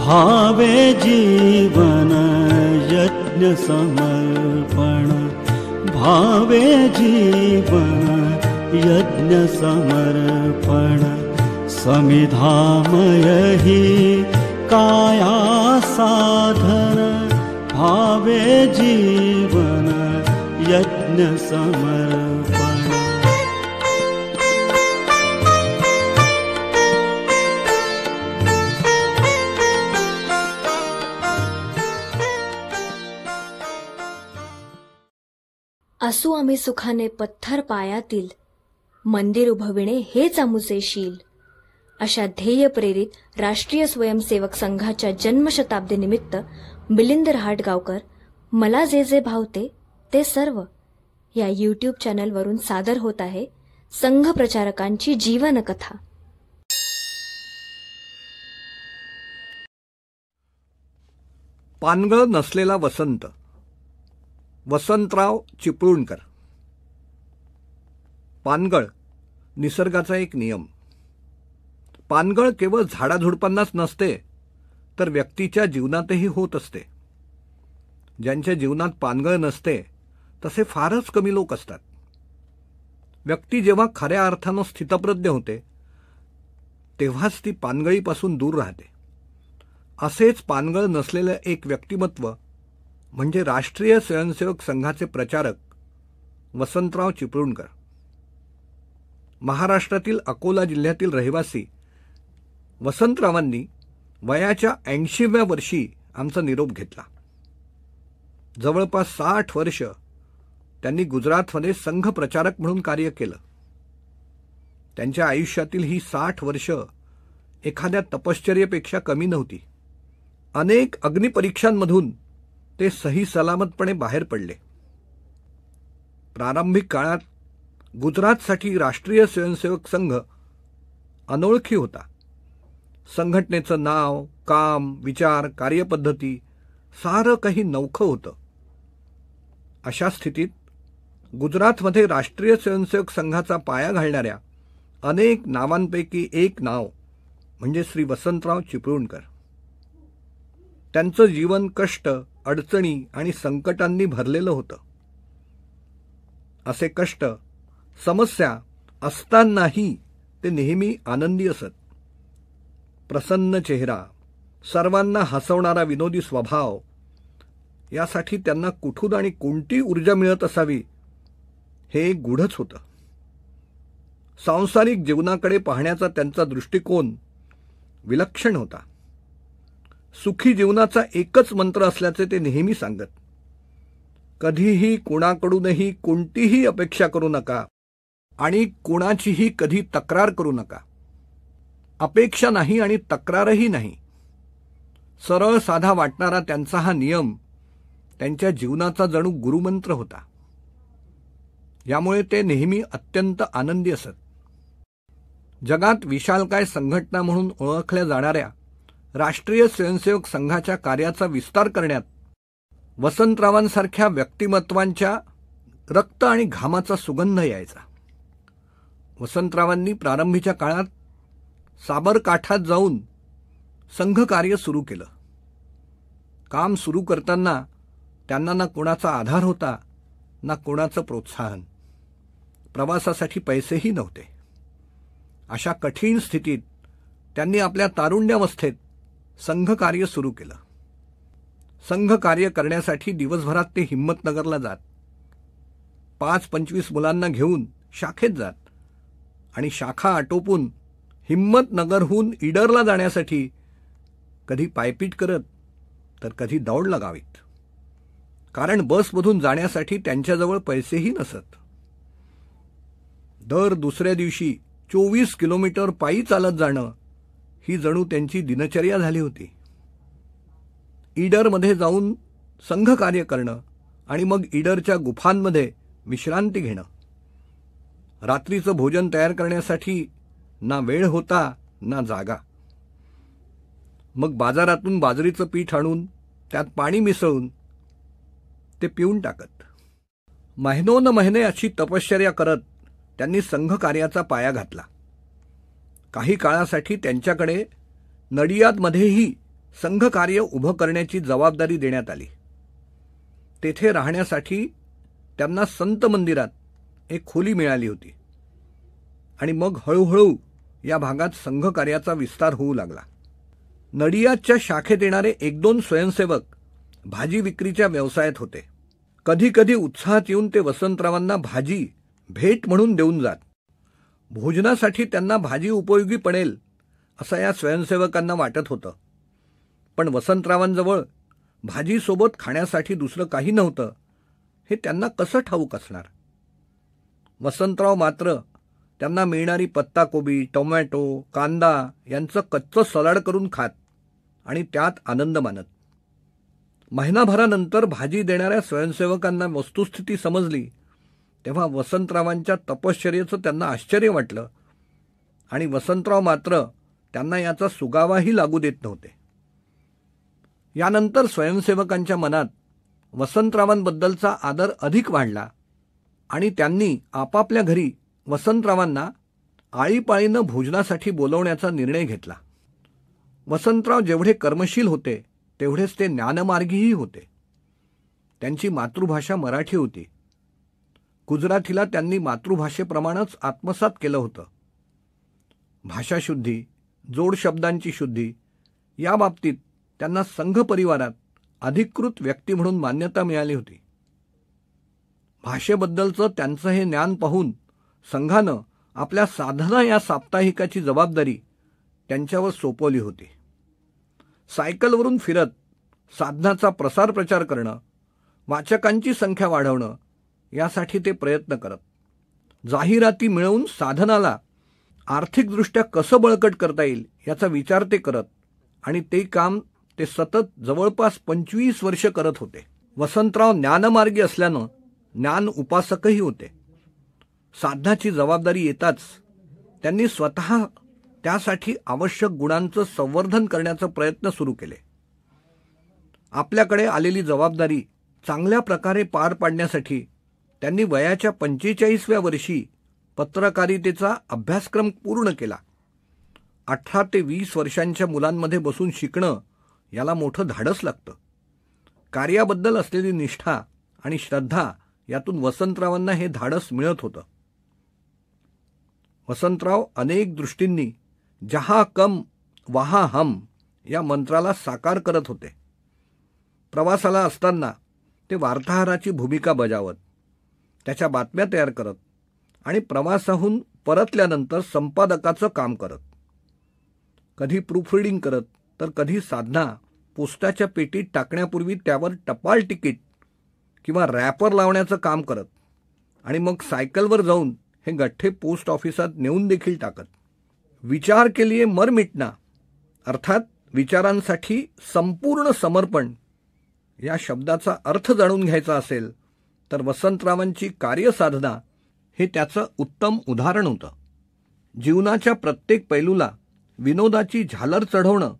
भावे जीवन यज्ञ समर्पण, भावे जीवन यज्ञ समर्पण, समिधामय ही काया साधन, भावे जीवन यज्ञ समर्पण। असू आम्ही सुखाने पत्थर पायातील, मंदिर उभविणे हेच आमुचे शील, अशा ध्येय प्रेरित राष्ट्रीय स्वयंसेवक संघाच्या जन्मशताब्दी निमित्त मिलिंद रहाटगावकर मला जे जे भावते ते सर्व या YouTube चॅनलवरून सादर होत आहे संघ प्रचारकांची जीवनकथा। पानगळ नसलेला वसंत, वसंतराव चिपळूणकर। पानगळ निसर्गाचा एक नियम। पानगळ केवळ झाडाझुडपांनाच नसते तर व्यक्तीच्या जीवनातही होत असते। ज्यांच्या जीवनात पानगळ नसते तसे फारच कमी लोक असतात। व्यक्ती जेव्हा खऱ्या अर्थानं स्थितप्रज्ञ होते तेव्हाच ती पानगळीपासून दूर राहते। असेच पानगळ नसलेले एक व्यक्तिमत्व म्हणजे राष्ट्रीय स्वयंसेवक संघाचे प्रचारक वसंतराव चिपळूणकर। महाराष्ट्रातील अकोला जिल्ह्यातील रहिवासी वसंतरावांनी वयाच्या 80व्या वर्षी आमचा निरोप घेतला। जवळपास 60 वर्ष त्यांनी गुजरातमध्ये संघ प्रचारक म्हणून कार्य केलं। त्यांच्या आयुष्यातील ही 60 वर्ष एखाद्या तपश्चर्येपेक्षा कमी नव्हती। अनेक अग्निपरीक्षांमधून ते सही सलामतपणे बाहेर पडले। प्रारंभिक काळात गुजरातसाठी राष्ट्रीय स्वयंसेवक संघ अनोळखी होता। संघटनेचं नाव, काम, विचार, कार्यपद्धती सारं काही नवखं होतं। अशा स्थितीत गुजरातमध्ये राष्ट्रीय स्वयंसेवक संघाचा पाया घालणाऱ्या अनेक नावांपैकी एक नाव म्हणजे श्री वसंतराव चिपळूणकर। त्यांचं जीवन कष्ट, अडचणी आणि संकटांनी भरलेलं होतं। असे कष्ट, समस्या असतानाही ते नेहमी आनंदी असत। प्रसन्न चेहरा, सर्वांना हसवणारा विनोदी स्वभाव, यासाठी त्यांना कुठून आणि कोणती ऊर्जा मिळत असावी हे गूढच होतं। सांसारिक जीवनाकडे पाहण्याचा त्यांचा दृष्टिकोन विलक्षण होता। सुखी जीवनाचा एकच मंत्र असल्याचे ते नेहमी सांगत। कधीही कोणाकडूनही कोणतीही अपेक्षा करू नका आणि कोणाचीही कधी तक्रार करू नका। अपेक्षा नाही आणि तक्रारही नाही। सरळ साधा वाटणारा त्यांचा हा नियम त्यांच्या जीवनाचा जणू गुरुमंत्र होता। यामुळे ते नेहमी अत्यंत आनंदी असत। जगात विशालकाय संघटना म्हणून ओळखल्या जाणाऱ्या राष्ट्रीय स्वयंसेवक संघाच्या कार्याचा विस्तार करण्यात वसंतरावांसारख्या व्यक्तिमत्वांच्या रक्त आणि घामाचा सुगंध यायचा। वसंतरावांनी प्रारंभीच्या काळात साबरकाठात जाऊन संघकार्य सुरू केलं। काम सुरू करताना त्यांना ना कोणाचा आधार होता ना कोणाचं प्रोत्साहन। प्रवासासाठी पैसेही नव्हते। अशा कठीण स्थितीत त्यांनी आपल्या तारुण्यावस्थेत संघकार्य सुरू केलं। संघकार्य करण्यासाठी दिवसभरात ते हिम्मतनगरला जात। 5-25 मुलांना घेऊन शाखेत जात आणि शाखा आटोपून हिम्मतनगरहून ईडरला जाण्यासाठी कधी पायपीट करत तर कधी दौड लगावीत। कारण बसमधून जाण्यासाठी त्यांच्याजवळ पैसेही नसत। दर दुसऱ्या दिवशी 24 किलोमीटर पायी चालत जाणं ही जणू त्यांची दिनचर्या झाली होती। ईडरमध्ये जाऊन संघकार्य करणं आणि मग ईडरच्या गुफांमध्ये विश्रांती घेणं। रात्रीचं भोजन तयार करण्यासाठी ना वेळ होता ना जागा। मग बाजारातून बाजरीचं पीठ आणून त्यात पाणी मिसळून ते पिऊन टाकत। महिनोन महिने अशी तपश्चर्या करत त्यांनी संघकार्याचा पाया घातला। काही काळासाठी त्यांच्याकडे नडियादमध्येही संघकार्य उभं करण्याची जबाबदारी देण्यात आली. तेथे राहण्यासाठी त्यांना संत मंदिरात एक खोली मिळाली होती आणि मग हळूहळू या भागात संघकार्याचा विस्तार होऊ लागला. नडियादच्या शाखेत येणारे 1-2 स्वयंसेवक भाजी विक्रीच्या व्यवसायात होते. कधी कधी उत्साहात येऊन ते वसंतरावांना भाजी भेट म्हणून देऊन जात. भोजनासाठी त्यांना भाजी उपयोगी पडेल असं या स्वयंसेवकांना वाटत होतं. पण वसंतरावांजवळ भाजीसोबत खाण्यासाठी दुसरं काही नव्हतं हे त्यांना कसं ठाऊक असणार. वसंतराव मात्र त्यांना मिळणारी पत्ताकोबी, टोमॅटो, कांदा यांचं कच्चं सलाड करून खात आणि त्यात आनंद मानत. महिनाभरानंतर भाजी देणाऱ्या स्वयंसेवकांना वस्तुस्थिती समजली तेव्हा वसंतरावांच्या तपश्चर्येचं त्यांना आश्चर्य वाटलं आणि वसंतराव मात्र त्यांना याचा सुगावाही लागू देत नव्हते. यानंतर स्वयंसेवकांच्या मनात वसंतरावांबद्दलचा आदर अधिक वाढला आणि त्यांनी आपापल्या घरी वसंतरावांना आळीपाळीनं भोजनासाठी बोलवण्याचा निर्णय घेतला. वसंतराव जेवढे कर्मशील होते तेवढेच ते ज्ञानमार्गीही होते. त्यांची मातृभाषा मराठी होती. गुजरातीला त्यांनी मातृभाषेप्रमाणेच आत्मसात केलं होतं. भाषाशुद्धी, जोड शब्दांची शुद्धी या बाबतीत त्यांना संघ परिवारात अधिकृत व्यक्ती म्हणून मान्यता मिळाली होती. भाषेबद्दलचं त्यांचं हे ज्ञान पाहून संघानं आपल्या साधना या साप्ताहिकाची जबाबदारी त्यांच्यावर सोपवली होती. सायकलवरून फिरत साधनाचा प्रसार प्रचार करणं, वाचकांची संख्या वाढवणं यासाठी ते प्रयत्न करत. जाहिराती मिळवून साधनाला आर्थिकदृष्ट्या कसं बळकट करता येईल याचा विचार ते करत आणि ते काम ते सतत जवळपास 25 वर्ष करत होते. वसंतराव ज्ञानमार्गी असल्यानं ज्ञान उपासकही होते. साधनाची जबाबदारी येताच त्यांनी स्वतः त्यासाठी आवश्यक गुणांचं संवर्धन करण्याचा प्रयत्न सुरू केले. आपल्याकडे आलेली जबाबदारी चांगल्या प्रकारे पार पाडण्यासाठी त्यांनी वयाच्या 45व्या वर्षी पत्रकारितेचा अभ्यासक्रम पूर्ण केला. 18 ते 20 वर्षांच्या मुलांमध्ये बसून शिकणं याला मोठं धाडस लागतं. कार्याबद्दल असलेली निष्ठा आणि श्रद्धा यातून वसंतरावांना हे धाडस मिळत होतं. वसंतराव अनेक दृष्टींनी जहा कम वहा हम या मंत्राला साकार करत होते. प्रवासाला असताना ते वार्ताहराची भूमिका बजावत, त्याच्या बातम्या तयार करत आणि प्रवासाहून परतल्यानंतर संपादकाचं काम करत. कधी प्रूफरीडिंग करत तर कधी साधना पोस्टाच्या पेटीत टाकण्यापूर्वी त्यावर टपाल तिकीट किंवा रॅपर लावण्याचं काम करत आणि मग सायकलवर जाऊन हे गठ्ठे पोस्ट ऑफिसात नेऊन देखील टाकत. विचार के लिए मर मिटना अर्थात विचारांसाठी संपूर्ण समर्पण या शब्दाचा अर्थ जाणून घ्यायचा असेल तर वसंतरावांची कार्यसाधना हे त्याचं उत्तम उदाहरण होतं. जीवनाच्या प्रत्येक पैलूला विनोदाची झालर चढवणं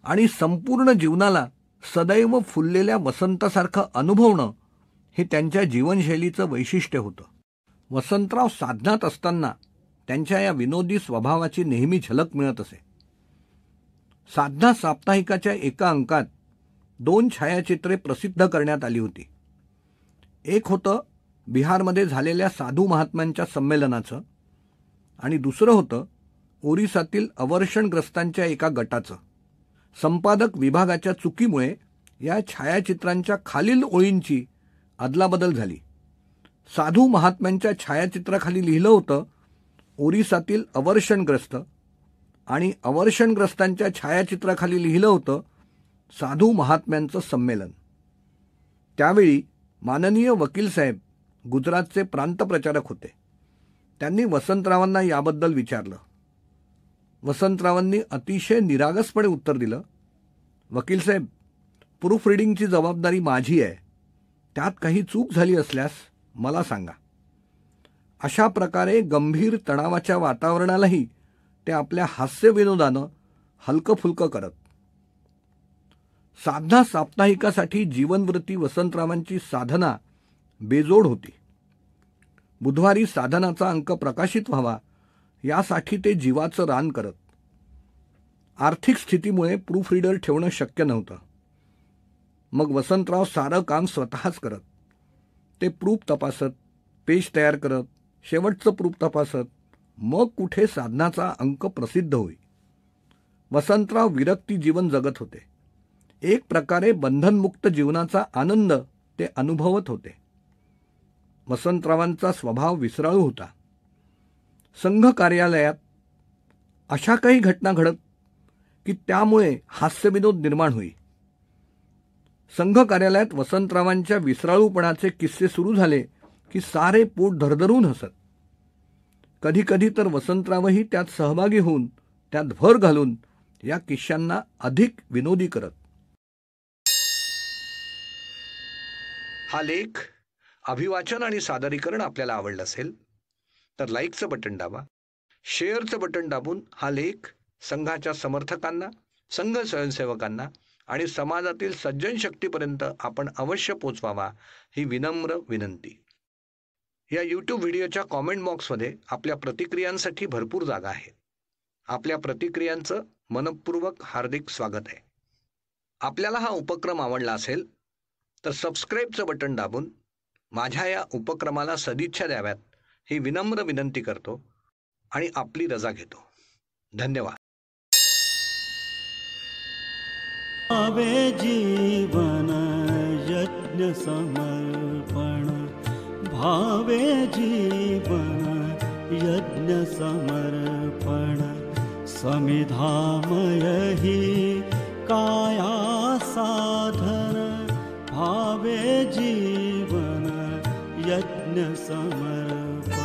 आणि संपूर्ण जीवनाला सदैव फुललेल्या वसंतासारखं अनुभवणं हे त्यांच्या जीवनशैलीचं वैशिष्ट्य होतं. वसंतराव साधनात असताना त्यांच्या या विनोदी स्वभावाची नेहमी झलक मिळत असे. साधना साप्ताहिकाच्या एका अंकात 2 छायाचित्रे प्रसिद्ध करण्यात आली होती. एक होतं बिहारमध्ये झालेल्या साधू महात्म्यांच्या संमेलनाचं आणि दुसरं होतं ओरिसातील अवर्षणग्रस्तांच्या एका गटाचं. संपादक विभागाच्या चुकीमुळे या छायाचित्रांच्या खालील ओळींची अदलाबदल झाली. साधू महात्म्यांच्या छायाचित्राखाली लिहिलं होतं ओरिसातील अवर्षणग्रस्त आणि अवर्षणग्रस्तांच्या छायाचित्राखाली लिहिलं होतं साधू महात्म्यांचं संमेलन. त्यावेळी माननीय वकील साहेब गुजरातचे प्रांतप्रचारक होते. त्यांनी वसंतरावांना याबद्दल विचारलं. वसंतरावांनी अतिशय निरागसपणे उत्तर दिलं, वकील साहेब, प्रूफ रिडिंगची जबाबदारी माझी आहे. त्यात काही चूक झाली असल्यास मला सांगा. अशा प्रकारे गंभीर तणावाच्या वातावरणालाही ते आपल्या हास्यविनोदानं हलकं-फुलकं करत. साधना साप्ताहिकासाठी जीवनवृत्ती वसंतरावांची साधना बेजोड होती. बुधवारी साधनाचा अंक प्रकाशित व्हावा यासाठी ते जीवाचं रान करत. आर्थिक स्थितीमुळे प्रूफ रीडर ठेवणं शक्य नव्हतं. मग वसंतराव सारं काम स्वतःच करत. ते प्रूफ तपासत, पेज तयार करत, शेवटचं प्रूफ तपासत, मग कुठे साधनाचा अंक प्रसिद्ध होई. वसंतराव विरक्ती जीवन जगत होते. एक प्रकारे बंधनमुक्त जीवनाचा आनंद ते अनुभवत होते. वसंतरावांचा स्वभाव विसराळू होता. संघ कार्यालयात अशा काही घटना घडत की त्यामुळे हास्यविनोद निर्माण होई. संघ कार्यालयात वसंतरावांच्या विसराळूपणाचे किस्से सुरू झाले की सारे पोट धरधरून हसत. कधीकधी तर वसंतरावही त्यात सहभागी होऊन त्यात भर घालून या किस्स्यांना अधिक विनोदी करत. हा लेख, अभिवाचन आणि सादरीकरण आपल्याला आवडलं असेल तर लाईकचं बटन दाबा, शेअरचं बटन दाबून हा लेख संघाच्या समर्थकांना, संघ स्वयंसेवकांना आणि समाजातील सज्जन शक्तीपर्यंत आपण अवश्य पोचवावा ही विनम्र विनंती. या यूट्यूब व्हिडिओच्या कॉमेंट बॉक्समध्ये आपल्या प्रतिक्रियांसाठी भरपूर जागा आहे. आपल्या प्रतिक्रियांचं मनपूर्वक हार्दिक स्वागत आहे. आपल्याला हा उपक्रम आवडला असेल तर सबस्क्राईबचं बटन दाबून माझ्या या उपक्रमाला सदिच्छा द्याव्यात ही विनम्र विनंती करतो आणि आपली रजा घेतो. धन्यवाद. भावे जीवन यज्ञ समर्पण, भावे जीवन यज्ञ समर्पण, समिधामय ही काया साधन, भावे जीवन यज्ञ समर्पण.